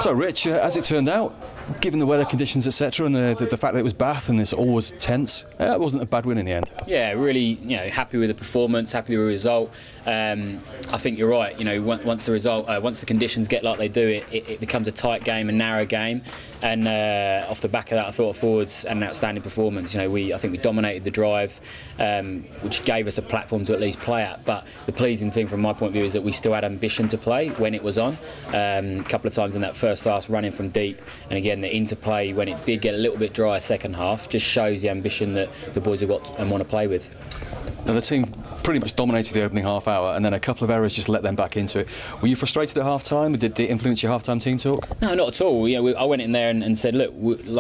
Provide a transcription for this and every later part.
So Rich, as it turned out, given the weather conditions etc and the fact that it was Bath and it's always tense, it wasn't a bad win in the end. Yeah, really, happy with the performance, happy with the result. I think you're right. Once the conditions get like they do, it becomes a tight game, a narrow game, and off the back of that, I thought our forwards had an outstanding performance. I think we dominated the drive, which gave us a platform to at least play at. But the pleasing thing from my point of view is that we still had ambition to play when it was on. A couple of times in that first half, running from deep, and again the interplay when it did get a little bit dry second half, just shows the ambition that the boys have got and want to play with. Now the team pretty much dominated the opening half hour, and then a couple of errors just let them back into it. Were you frustrated at half time? Did it influence your half time team talk? No, not at all. I went in there and said, look,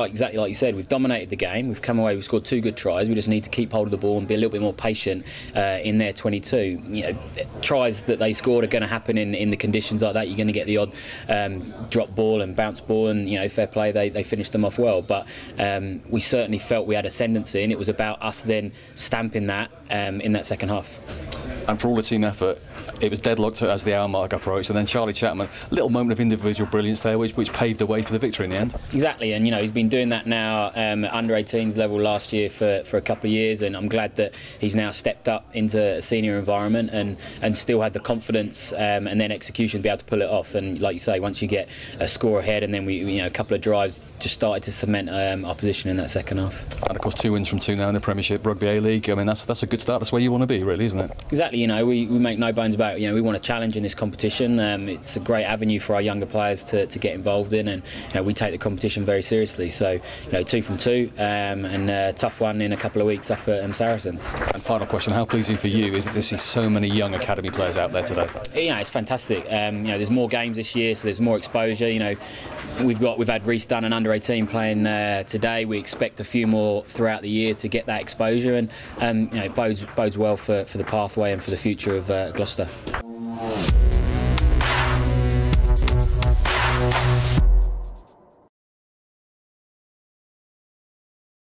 exactly like you said, we've dominated the game. We've come away, we've scored 2 good tries. We just need to keep hold of the ball and be a little bit more patient in their 22. Tries that they scored are going to happen in the conditions like that. You're going to get the odd drop ball and bounce ball, and fair play, they finished them off well. But we certainly felt we had ascendancy, and it was about us then stamping that in that second half. And for all the team effort, it was deadlocked as the hour mark approached, and then Charlie Chapman, a little moment of individual brilliance there, which paved the way for the victory in the end. Exactly, and he's been doing that now at under 18s level last year for a couple of years, and I'm glad that he's now stepped up into a senior environment and still had the confidence and then execution to be able to pull it off. And like you say, once you get a score ahead, and then we a couple of drives just started to cement our position in that second half. And of course 2 wins from 2 now in the Premiership Rugby A League. I mean, that's a good start. That's where you want to be, really, isn't it? Exactly. We make no bones about it. We want to challenge in this competition. It's a great avenue for our younger players to get involved in, and we take the competition very seriously. So 2 from 2, and a tough one in a couple of weeks up at Saracens. And final question: how pleasing for you is it to see so many young academy players out there today? It's fantastic. There's more games this year, so there's more exposure. We've had Reece Dunn and under 18 playing today. We expect a few more throughout the year to get that exposure, and bodes well for the pathway and for the future of Gloucester.